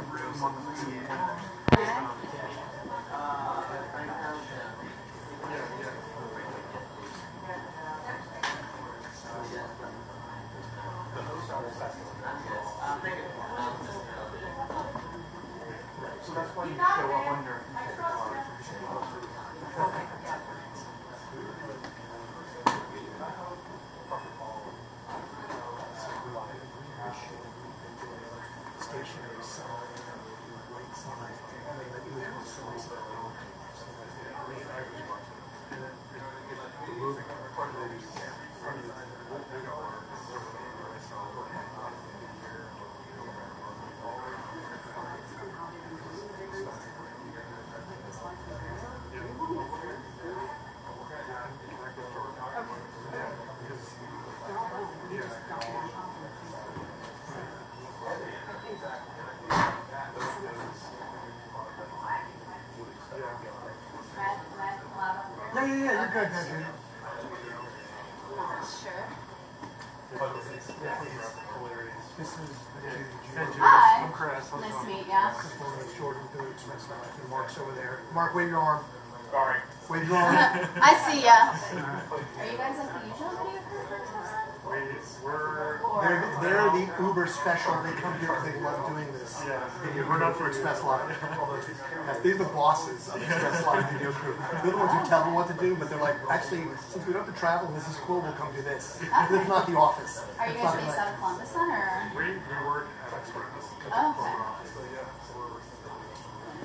So that's why you show up on your stationary sign, white sign, and then let you have some moving part of the Yeah, you're good, Andrew. Sure. This is Hi. I'm Chris. Nice to meet ya. Chris Bowman, Jordan, Billy Smith, and Mark's over there. Mark, wave your arm. Sorry. Wave your arm. I see ya. Are you guys like the usual video crew? They're the Uber special. They come here because they love doing this. Yeah. We're not for Express Live. Yes, these are the bosses of Express Live video crew. They're the ones who tell them what to do, but they're like, actually, since we don't have to travel, this is cool, we'll come do this. Okay. It's not the office. Are you guys based out of Columbus then, or? We work at Express. Oh, okay. So yeah, so we're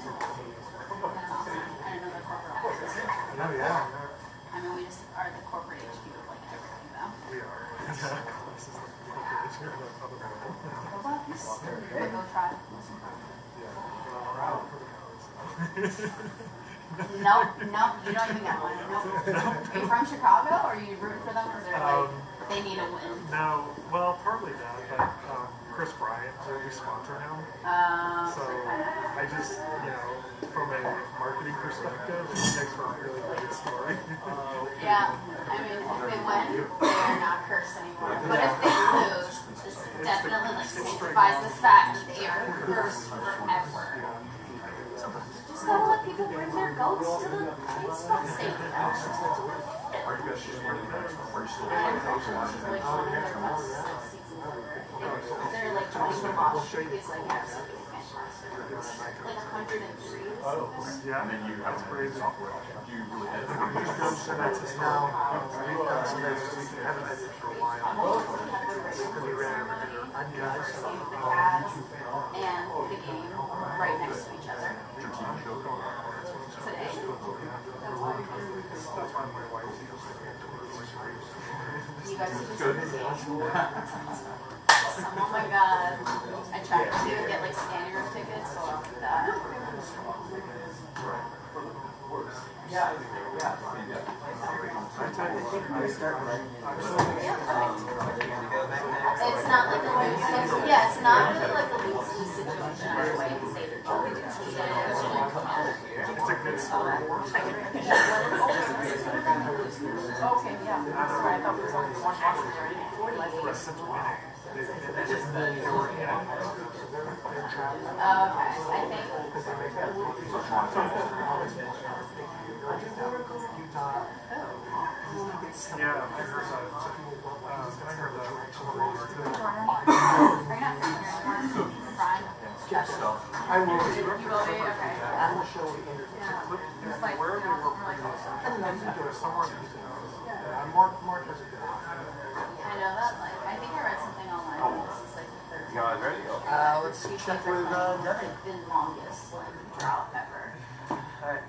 That's awesome. I didn't know the corporate office. Oh, yeah. I mean, we just are the corporate HQ of like everything, though. we are. This is the corporation of other people. Well, we'll go try. Nope, you don't even get one. Nope. Are you from Chicago, or are you rooting for them because they're like, they need a win? No, well, partly that, but Chris Bryant, we sponsor him. So I just, from a marketing perspective, it makes for a really great story. Yeah, I mean, if they win, they're not cursed anymore. But if they lose, this definitely like sanctifies the fact that they are cursed forever. Just gotta let people bring their goats to the baseball stadium. Are you guys just learning that? Are you still playing those ones? They're like 20 off street. It's like absolutely fantastic. Like 103. Yeah, And then you have great software. Do you really edit So that's us now. We've done some edits. We haven't edited for a while. We ran on guys The ads and the game right next to each other. your TV show? Today. that's why my wife You guys are just busy. Awesome. Oh my god. I tried to get like standing room tickets, so I'll do that. It's not like the loose, it's not really like the loose situation in a way because they It's a good story. Okay, yeah. Sorry, I thought there was only one option there. Since winning, Okay, I think. yeah, I heard that. I will. You will be? Okay. I will show you. It's like, Where are they working? Somewhere. Mark has a good eye. I know that, like, I think I read something online. This is like the third You guys ready? Let's check with Debbie. the longest like drought ever. I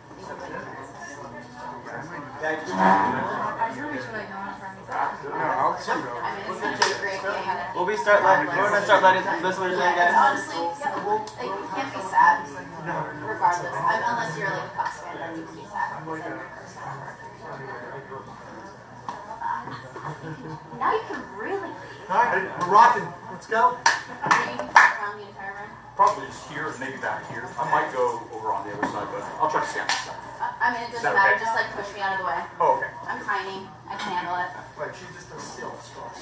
mean, it's such a great game. We'll be we're gonna start letting listeners in, It's guys. honestly, like, you can't be sad, regardless. Unless you're like a Cubs fan, then you can be sad. Because then you're cursed forever. Now you can really leave. Alright, we're rocking. Let's go. Are you around the entire run? Probably just here, maybe back here. I might go over on the other side, but I'll try to stay on this side. I mean, it Is doesn't that matter. okay? Just like push me out of the way. Oh, okay. I'm tiny. I can handle it. Right, she just does still stuff.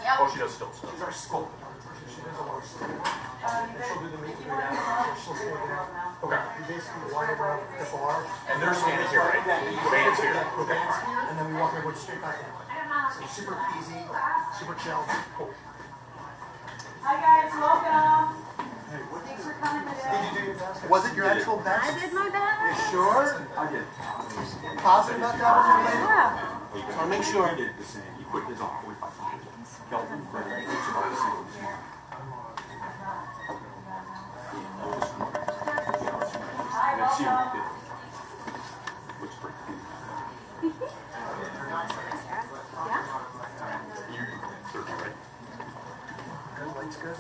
Yep. Oh, she does still stuff. She's our sculptor. She does a lot of stuff. She'll do the making right now. place, we wander around the bar. And they're standing here, right? Band's here. The band's here, and then we walk over straight back in. So super easy, super chill. Cool. Hi guys, welcome. Thanks for coming today. Was it your actual best? I did my best. You sure? I did. Positive about that was related? Yeah. I want to make sure. He did the same. He quit his on 4500. Kelvin, Frederick, it's about the same. Let's see what he did. Looks pretty cool. Yeah. You're 30, right? Good, light's good.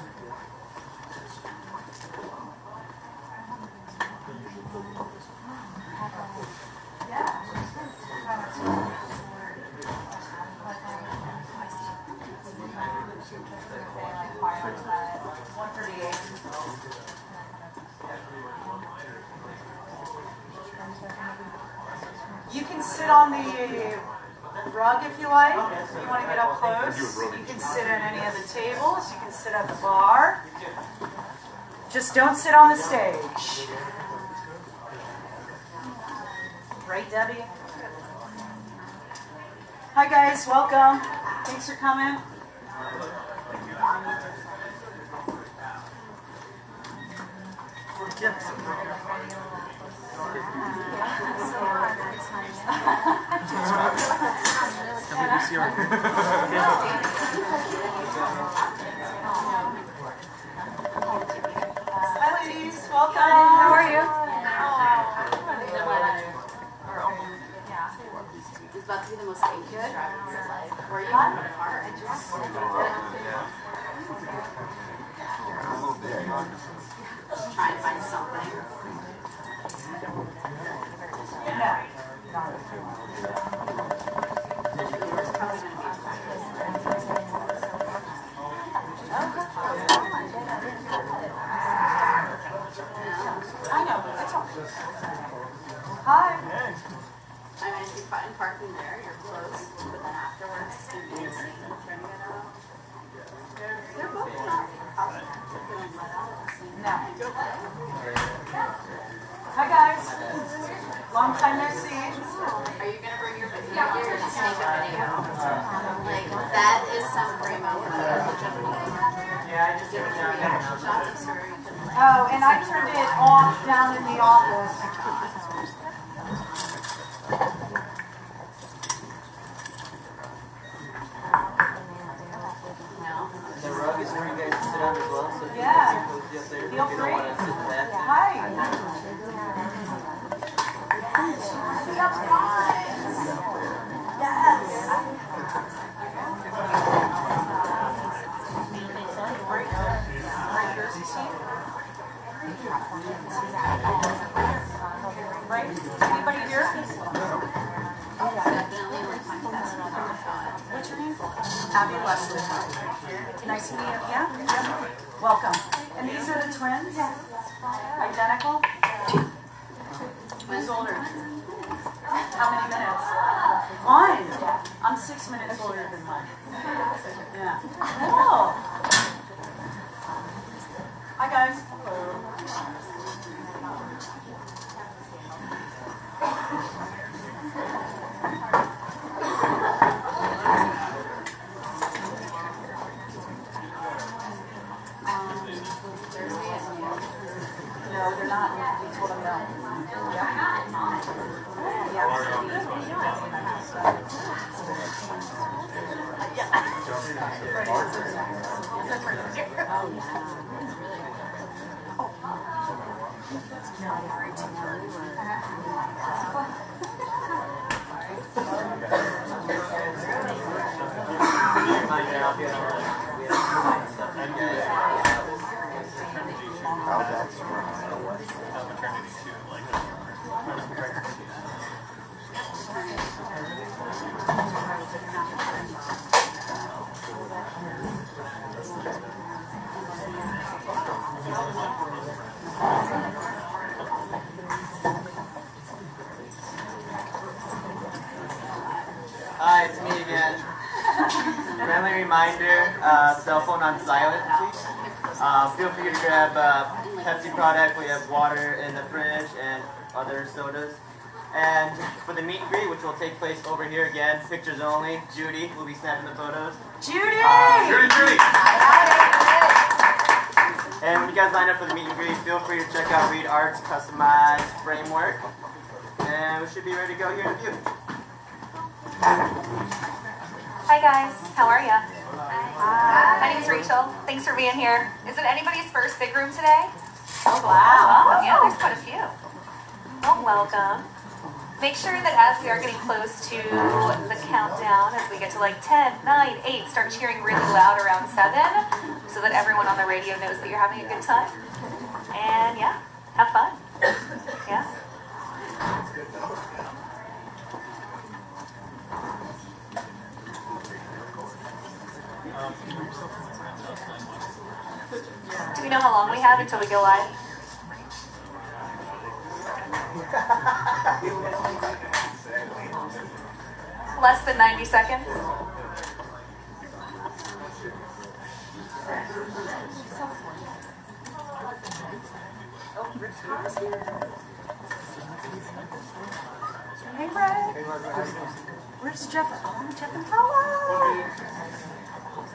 You can sit on the rug if you like. If you want to get up close, you can sit at any of the tables. You can sit at the bar. Just don't sit on the stage. Right, Debbie? Hi guys, welcome. Thanks for coming. Hi ladies, welcome. How are you? It's about to be the most dangerous drive of your life. Were you in the car? I just trying to find something. I know, it's all. Hi. I mean, if you find parking there, you're close. But then afterwards, it's going to be insane. Trying to get out. They're both not out. They're going to let out at the same time. Hi guys. Long time no see. Are you going to bring your video? You're going to take a video. Like, that is some great moment. Yeah, I just did it down there. Shots of Sara, you can like. Oh, and I turned it off down in the office. The rug is where you guys sit down as well, so if you Yeah. can cozy up there, if you Feel don't free. want to sit in that. Hi. Right? Anybody here? What's your name? Abby Leslie. Nice to meet you. Yeah? Welcome. And these are the twins? Identical? Who's older? How many minutes? 1. I'm 6 minutes older than mine. Yeah. Cool. Hi guys. No, they're not. We told them no. Hi, it's me again. Friendly reminder, cell phone on silent, please. Feel free to grab Pepsi product. We have water in the fridge and other sodas. And for the meet and greet, which will take place over here again, pictures only, Judy will be snapping the photos. Judy! Judy! And when you guys line up for the meet and greet, feel free to check out Reed Art's customized framework. And we should be ready to go here in a few. Hi guys, how are ya? Hi. My name's Rachel. Thanks for being here. Is it anybody's first big room today? Oh, wow. Oh, yeah, there's quite a few. Well, welcome. Make sure that as we are getting close to the countdown, as we get to like 10, 9, 8, start cheering really loud around 7, so that everyone on the radio knows that you're having a good time. And yeah, have fun. Yeah. Do we know how long we have until we go live? Less than 90 seconds. Hey, Brett. Where's Jeff? Oh, Jeff and Paula.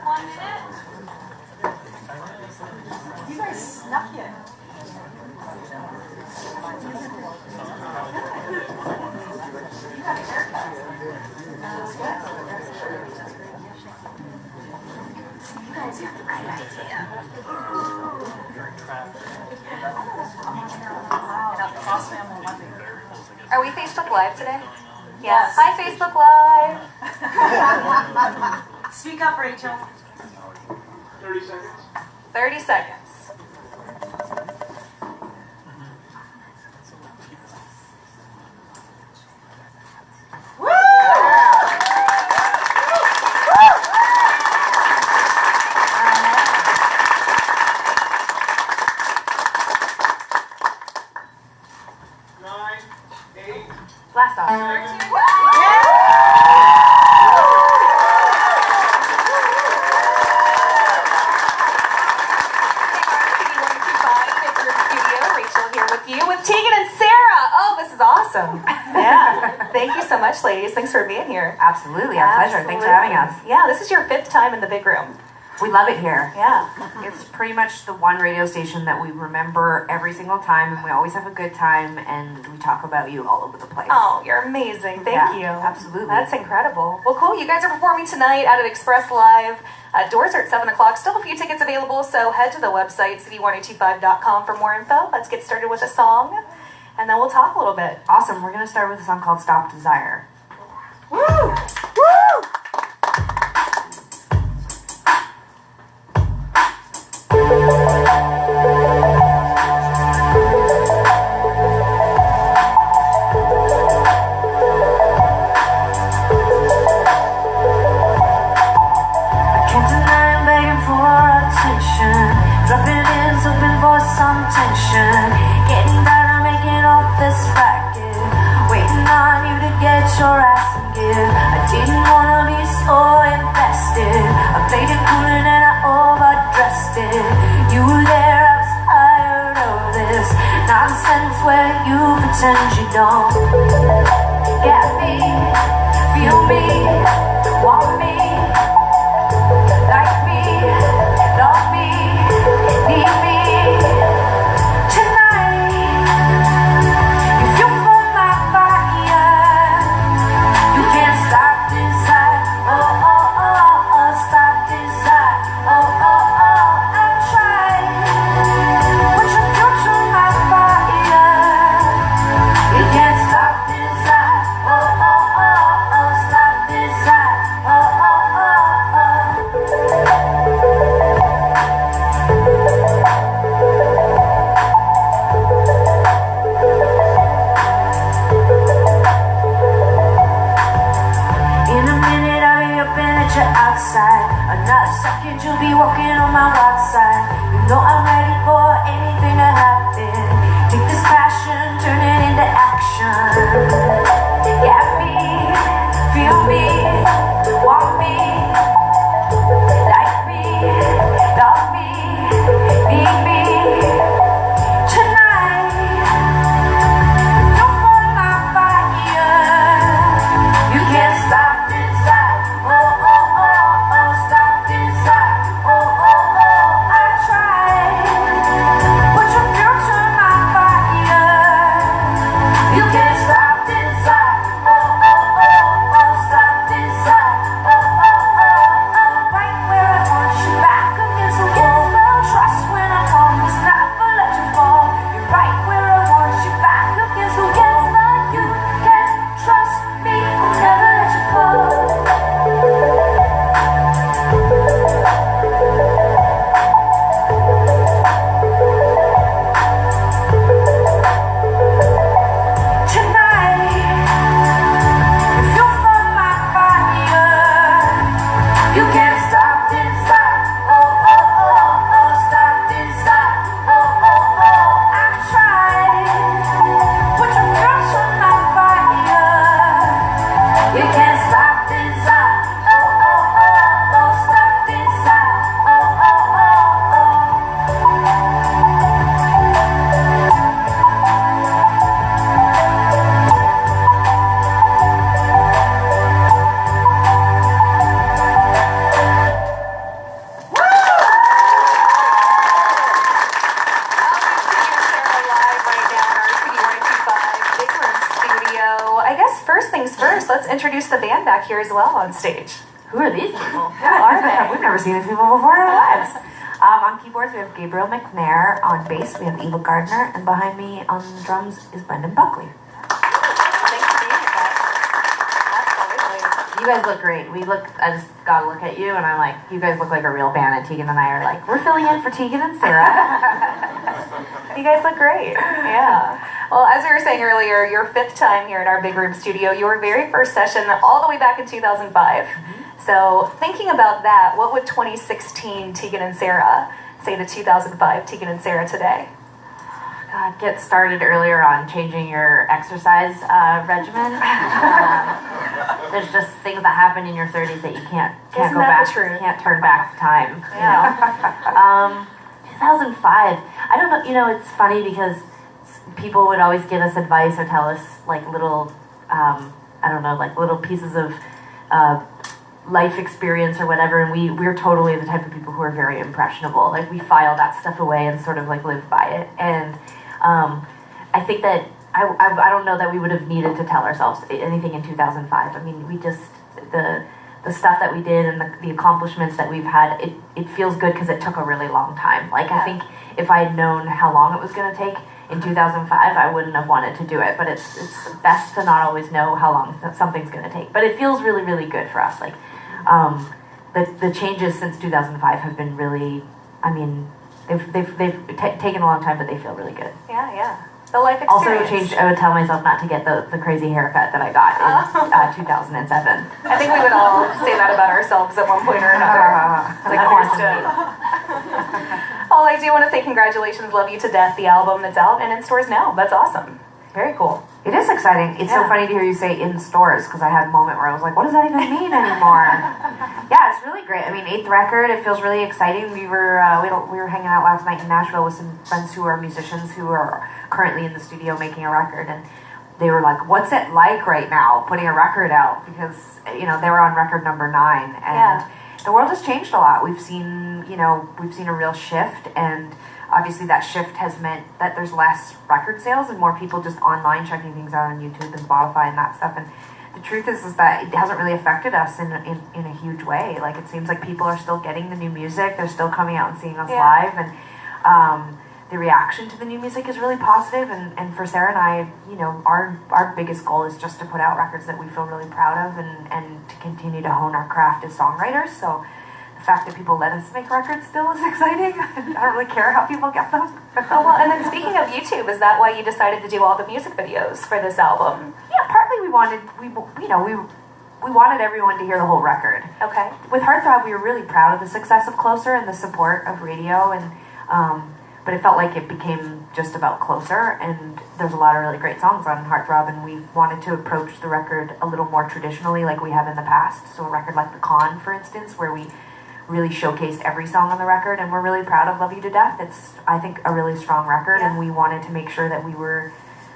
1 minute. You guys snuck in. You got a haircut. You guys have the right idea. Are we Facebook Live today? Yes. Hi, Facebook Live. Speak up, Rachel. 30 seconds. 30 seconds. Woo! Blast off. With Tegan and Sara. Oh, this is awesome. Yeah. Thank you so much, ladies. Thanks for being here. Absolutely, our pleasure. Thanks for having us. Yeah, this is your 5th time in the big room. We love it here. Yeah. It's pretty much the one radio station that we remember every single time, and we always have a good time, and we talk about you all over the place. Oh, you're amazing. Thank you. Absolutely. That's incredible. Well, cool. You guys are performing tonight out at Express Live. Doors are at 7 o'clock. Still a few tickets available, so head to the website, CD102.5.com for more info. Let's get started with a song, and then we'll talk a little bit. Awesome. We're going to start with a song called Stop Desire. Woo! Woo! Dropping in, hoping for some tension. Getting better, making all this racket. Waiting on you to get your ass in gear. I didn't wanna be so invested. I played it cool and then I overdressed it. You were there, I was tired of this nonsense where you pretend you don't get me, feel me, want me, like me, love me. Need me tonight. You feel for my fire. You can't stop desire. Oh, oh, oh, oh, stop desire. Oh, oh, oh, I'm trying. But you feel to my fire. You can't stop desire. Oh, oh, oh, oh, stop desire. Oh, oh, oh, oh. Outside, another second you'll be walking on my wild side. You know I'm ready for anything to happen. Take this passion, turn it into action. Get me, feel me, want me, like me, love me, first, let's introduce the band back here as well on stage. Who are these people? Who are they? We've never seen these people before in our lives. On keyboards, we have Gabriel McNair. On bass, we have Eva Gardner. And behind me on drums is Brendan Buckley. Thanks for being here, guys. Absolutely. You guys look great. I just got to look at you, and I'm like, you guys look like a real band. And Tegan and I are like, we're filling in for Tegan and Sara. You guys look great. Yeah. Well, as we were saying earlier, your 5th time here in our big room studio, your very first session all the way back in 2005. So thinking about that, what would 2016 Tegan and Sara say to 2005 Tegan and Sara today? God, get started earlier on changing your exercise regimen. There's just things that happen in your 30s that you can't Isn't go that back. the truth? You can't turn back time. Yeah. You know? 2005. I don't know. You know, it's funny because people would always give us advice or tell us like little, I don't know, like little pieces of life experience or whatever, and we're totally the type of people who are very impressionable. Like we file that stuff away and sort of like live by it. And I think that I don't know that we would have needed to tell ourselves anything in 2005. I mean, we just the stuff that we did and the accomplishments that we've had, it feels good because it took a really long time. Like I think if I had known how long it was going to take in 2005, I wouldn't have wanted to do it. But it's best to not always know how long something's going to take. But it feels really, really good for us. Like the changes since 2005 have been really, I mean, they've taken a long time, but they feel really good. Yeah, yeah. The life experience. Also changed, I would tell myself not to get the crazy haircut that I got in 2007. I think we would all say that about ourselves at one point or another. Like understood. Well, I do want to say congratulations, Love You to Death, the album that's out and in stores now. That's awesome. Very cool. It is exciting. It's so funny to hear you say in stores, because I had a moment where I was like, what does that even mean anymore? Yeah, it's really great. I mean, 8th record, it feels really exciting. We were hanging out last night in Nashville with some friends who are musicians who are currently in the studio making a record, and they were like, what's it like right now putting a record out? Because, you know, they were on record number 9, and the world has changed a lot. We've seen a real shift, and obviously that shift has meant that there's less record sales and more people just online checking things out on YouTube and Spotify and that stuff. And the truth is that it hasn't really affected us in a huge way. Like, it seems like people are still getting the new music. They're still coming out and seeing us live. And the reaction to the new music is really positive. And for Sara and I, you know, our biggest goal is just to put out records that we feel really proud of and to continue to hone our craft as songwriters. So the fact that people let us make records still is exciting. I don't really care how people get them. Oh, well, and then speaking of YouTube, is that why you decided to do all the music videos for this album? Yeah, partly we wanted everyone to hear the whole record. Okay. With Heartthrob, we were really proud of the success of Closer and the support of radio, and but it felt like it became just about Closer, and there's a lot of really great songs on Heartthrob, and we wanted to approach the record a little more traditionally like we have in the past. So a record like The Con, for instance, where we really showcased every song on the record, and we're really proud of Love You to Death. It's, I think, a really strong record, and we wanted to make sure that we were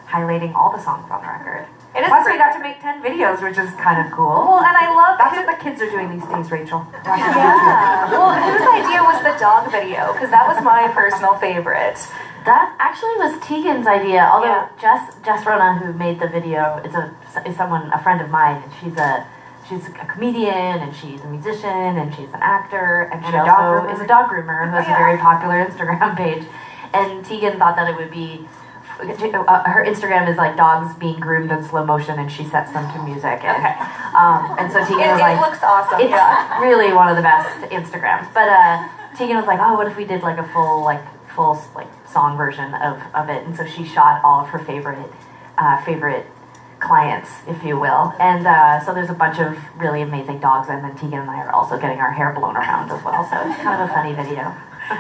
highlighting all the songs on the record. It is Plus, we got to make 10 videos, which is kind of cool. Well, and I love that's what the kids are doing these days, Rachel. Yeah. Well, whose idea was the dog video? Because that was my personal favorite. That actually was Tegan's idea. Although Jess Rona, who made the video, is a friend of mine, and she's a comedian, and she's a musician, and she's an actor, and she also is a dog groomer who has a very popular Instagram page. And Tegan thought that it would be, her Instagram is like dogs being groomed in slow motion, and she sets them to music. And, and so Tegan was like, it looks awesome. It's really one of the best Instagrams. But Tegan was like, oh, what if we did like a full song version of it? And so she shot all of her favorite clients, if you will. And so there's a bunch of really amazing dogs, and then Tegan and I are also getting our hair blown around as well. So it's kind of a funny video.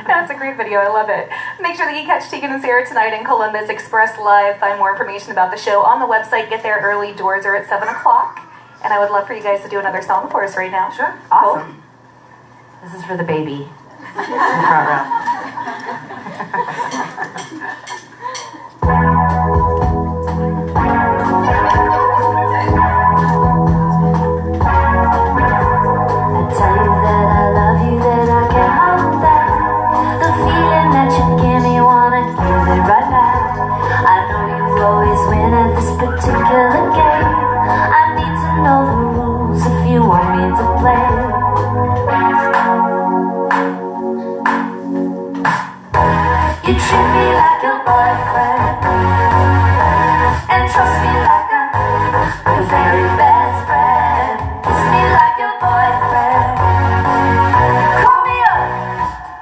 That's a great video. I love it. Make sure that you catch Tegan and Sara tonight in Columbus Express Live. Find more information about the show on the website. Get there early. Doors are at 7 o'clock. And I would love for you guys to do another song for us right now. Sure. Awesome. Cool. This is for the baby in the front row. Particular game, I need You treat me like your boyfriend, and trust me like your very best friend. Kiss me like your boyfriend. Call me up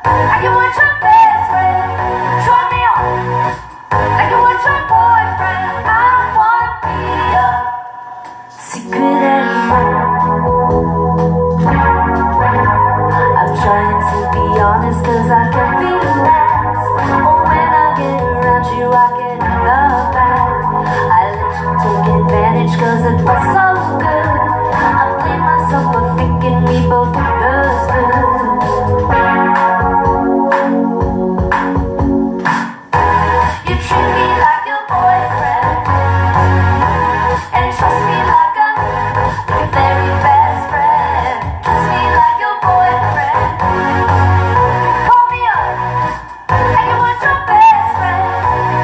like you want your best friend. Turn me on like you want your boyfriend. I don't wanna be a secret anymore. I'm trying to be honest, cause I can be last. Oh, when I get around you, I get enough back. I let you take advantage, cause it was so good. I blame myself for thinking we both understood. You treat me like your boyfriend, and trust me like I'm your very best friend. Kiss me like your boyfriend. Call me up like you want your best friend.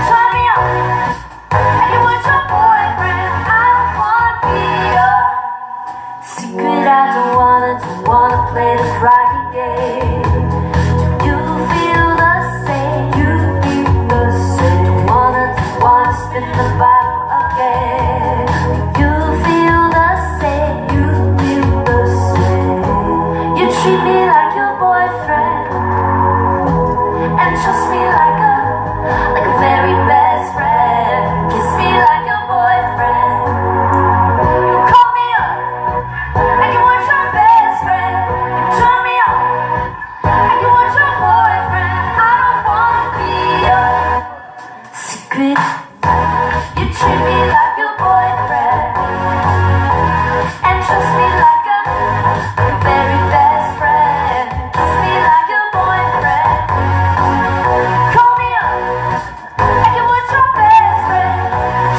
Turn me on like you want your boyfriend. I don't wanna be your secret. I don't wanna play the crying game. Do you feel the same? You feel the same. Don't wanna spin the bottle again. Do you feel the same? You feel the same. You treat me like your boyfriend, and trust me like a very best friend. Kiss me like your boyfriend. You call me up like you want your best friend. You turn me on like you want your boyfriend. I don't wanna be your secret. You treat me like your boyfriend, and trust me like your very best friend. Kiss me like your boyfriend. Call me up like you want your best friend.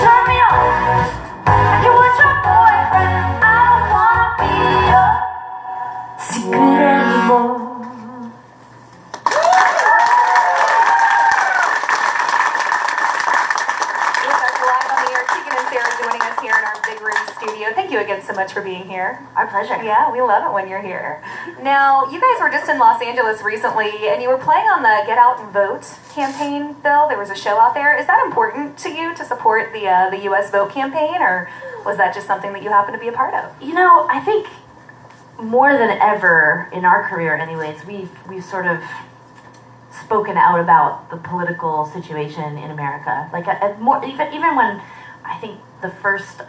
Turn me on like you want your boyfriend. I don't wanna be your secret anymore. With us live on the air, Tegan and Sara joining us here in our big room studio. Thank you again so much for being here. Our pleasure. Yeah, we love it when you're here. Now, you guys were just in Los Angeles recently, and you were playing on the Get Out and Vote campaign, Bill. There was a show out there. Is that important to you to support the U.S. Vote campaign, or was that just something that you happen to be a part of? You know, I think more than ever in our career, anyways, we've sort of spoken out about the political situation in America. Like more, even when I think the first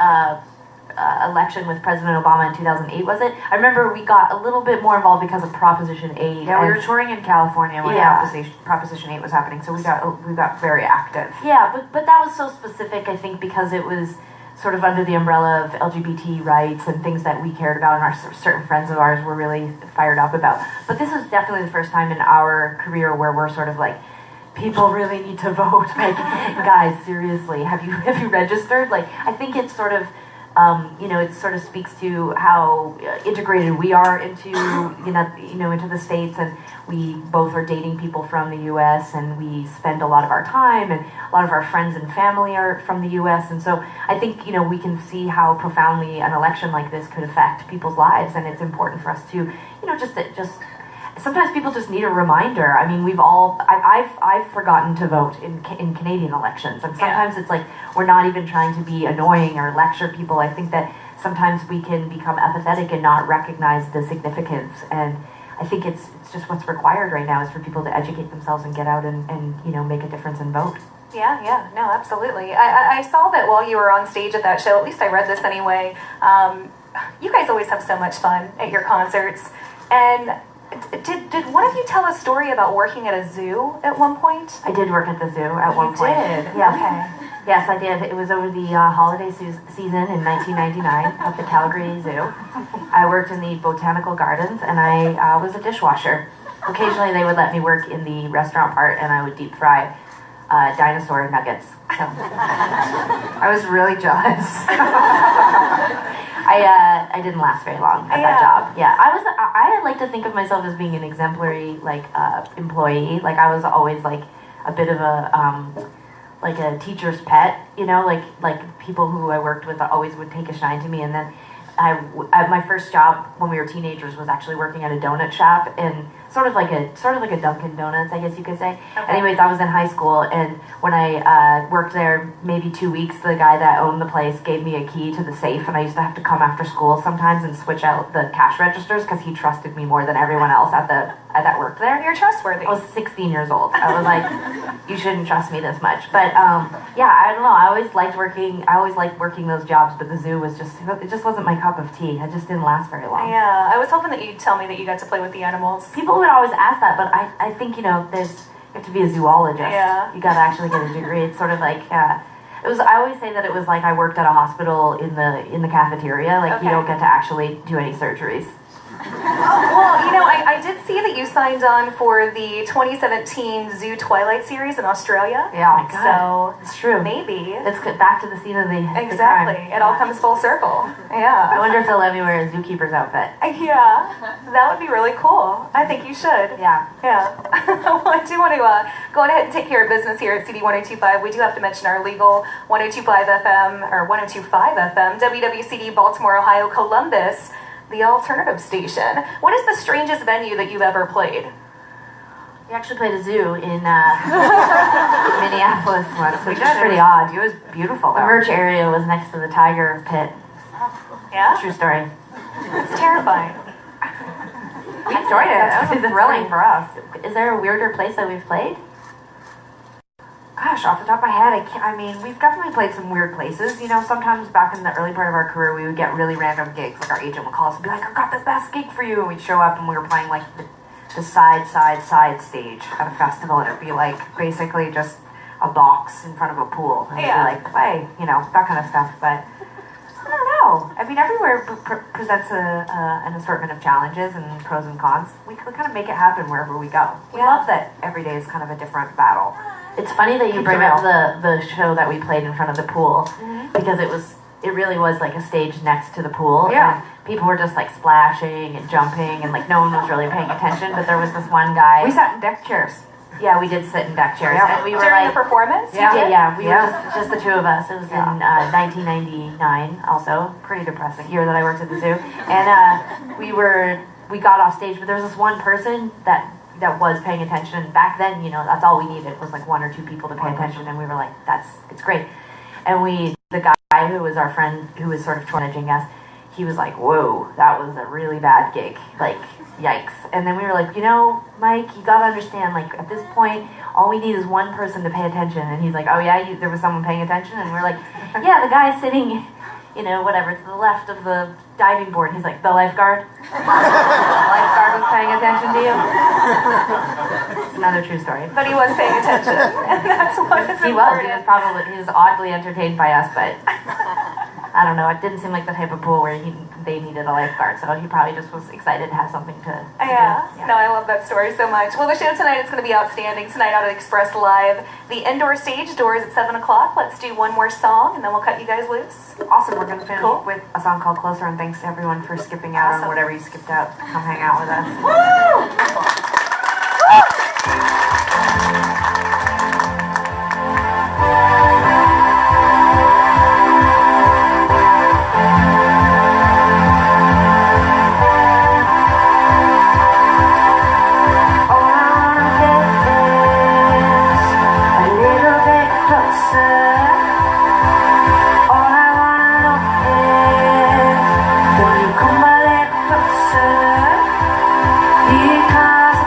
election with President Obama in 2008, was it? I remember we got a little bit more involved because of Proposition 8. Yeah, we were touring in California when Yeah. Proposition 8 was happening, so we got very active. Yeah, but that was so specific, I think, because it was sort of under the umbrella of LGBT rights and things that we cared about and certain friends of ours were really fired up about. But this is definitely the first time in our career where we're sort of like, people really need to vote. Like, guys, seriously, have you registered? Like, I think it's sort of, it sort of speaks to how integrated we are into, into the States, and we both are dating people from the U.S. and we spend a lot of our time, and a lot of our friends and family are from the U.S. And so I think, we can see how profoundly an election like this could affect people's lives, and it's important for us to, just sometimes people just need a reminder. I mean, I've forgotten to vote in Canadian elections, and sometimes it's like we're not even trying to be annoying or lecture people. I think that sometimes we can become apathetic and not recognize the significance, and I think it's just what's required right now is for people to educate themselves and get out and make a difference and vote. Yeah, no, absolutely. I saw that while you were on stage at that show, at least I read this anyway, you guys always have so much fun at your concerts, and did one of you tell a story about working at a zoo at one point? I did work at the zoo at one point. You did? Yes. Okay. Yes, I did. It was over the holiday season in 1999 at the Calgary Zoo. I worked in the botanical gardens, and I was a dishwasher. Occasionally they would let me work in the restaurant part, and I would deep fry dinosaur nuggets. So I was really jealous. I didn't last very long at that job. Yeah, I like to think of myself as being an exemplary employee. Like I was always like a bit of a teacher's pet. Like people who I worked with always would take a shine to me. And then my first job when we were teenagers was actually working at a donut shop, and sort of like a Dunkin' Donuts, I guess you could say. Okay. Anyways, I was in high school, and when I worked there maybe 2 weeks, the guy that owned the place gave me a key to the safe, and I used to have to come after school sometimes and switch out the cash registers because he trusted me more than everyone else that worked there. You're trustworthy. I was 16 years old. I was like, you shouldn't trust me this much. But yeah, I don't know. I always liked working those jobs, but the zoo was it just wasn't my cup of tea. It just didn't last very long. Yeah, I was hoping that you'd tell me that you got to play with the animals. People would always ask that, but I think, you have to be a zoologist. Yeah. You gotta actually get a degree. It's sort of like, I always say that it was like I worked at a hospital in the cafeteria. Like, you Okay. don't get to actually do any surgeries. Well, I did see that you signed on for the 2017 Zoo Twilight series in Australia. Yeah, oh my God. So It's true. maybe. Let's get back to the scene of the Exactly. crime. It all comes full circle. I Yeah. wonder if they'll let me wear a zookeeper's outfit. Yeah. That would be really cool. I think you should. Yeah. Yeah. Well, I do want to go on ahead and take care of business here at CD102.5. We do have to mention our legal 102.5 FM or 102.5 FM, WWCD, Baltimore, Ohio, Columbus, the alternative station. What is the strangest venue that you've ever played? We actually played a zoo in Minneapolis once, which was pretty odd. It was beautiful. The merch area was next to the tiger pit. Yeah? True story. It's terrifying. We enjoyed it. That was thrilling for us. Is there a weirder place that we've played? Gosh, off the top of my head, we've definitely played some weird places. Sometimes back in the early part of our career, we would get really random gigs. Like, our agent would call us and be like, I've got the best gig for you. And we'd show up and we were playing, like, the side stage at a festival. And it'd be, like, basically just a box in front of a pool. And Yeah. it'd be like, play, that kind of stuff. But I don't know. Everywhere presents an assortment of challenges and pros and cons. We kind of make it happen wherever we go. We love that every day is kind of a different battle. It's funny that you bring up the show that we played in front of the pool, because it really was like a stage next to the pool. Yeah. And people were just like splashing and jumping, and like no one was really paying attention. But there was this one guy. We sat in deck chairs. Yeah, we did sit in deck chairs, and we were During like the performance? Yeah, You did? yeah, we were just the two of us. It was in 1999, also pretty depressing year that I worked at the zoo, and we got off stage, but there was this one person that was paying attention. Back then, that's all we needed was like one or two people to pay attention, and we were like, it's great. And the guy who was our friend, who was sort of managing us, he was like, whoa, that was a really bad gig, like, yikes. And then we were like, Mike, you gotta understand, like, at this point, all we need is one person to pay attention. And he's like, oh yeah, there was someone paying attention? And we're like, yeah, the guy sitting, whatever, to the left of the diving board. He's like, the lifeguard? The lifeguard was paying attention to you? It's another true story. But he was paying attention. And that's what is He important. he was oddly entertained by us, but I don't know, it didn't seem like the type of pool where they needed a lifeguard, so he probably just was excited to have something to do. Yeah. No, I love that story so much. Well, the show tonight is going to be outstanding. Tonight out at Express Live, the indoor stage, doors at 7 o'clock. Let's do one more song, and then we'll cut you guys loose. Awesome, we're going to finish with a song called Closer, and thanks to everyone for skipping out on whatever you skipped out to come hang out with us. Woo! Because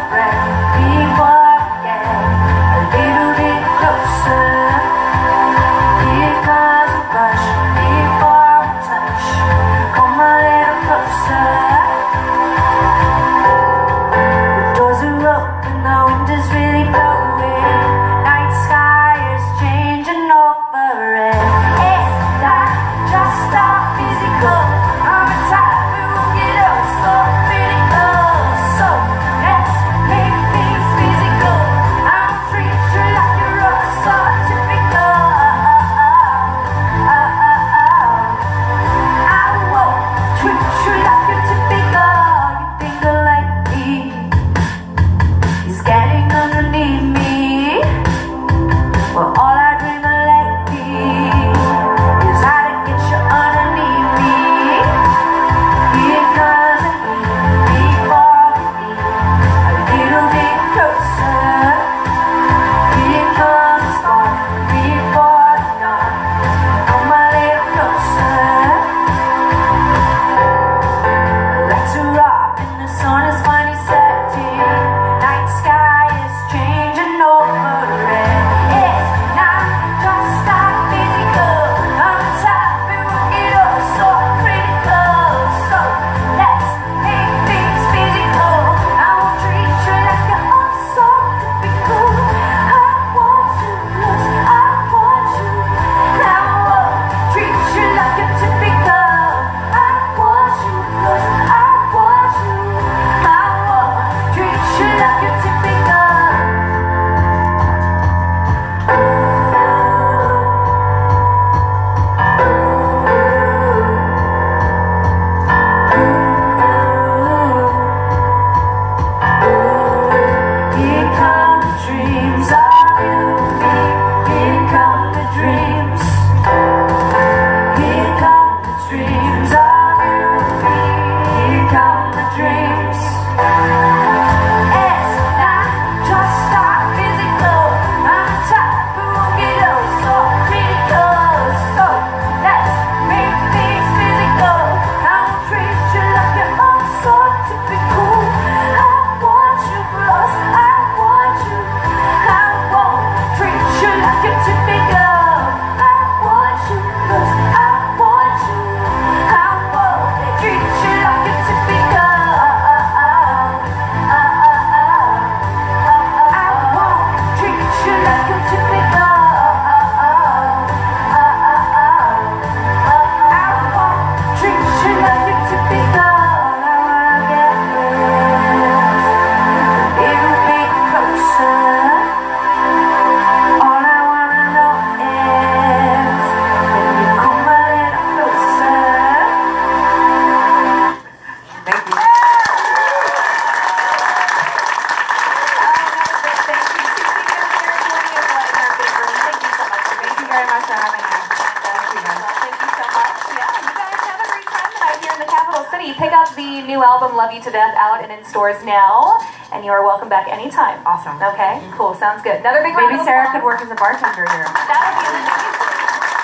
very much for having us. Thank you so much. Yeah, you guys have a great time tonight here in the capital city. Pick up the new album, Love You to Death, out and in stores now. And you are welcome back anytime. Awesome. Okay, cool. Sounds good. Another big round Maybe of Sarah applause. could work as a bartender here. That would be amazing.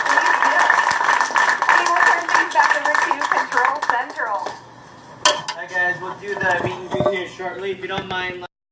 Please do. We will turn things back over to Control Central. Hi guys, we'll do the meet and greet here shortly. If you don't mind.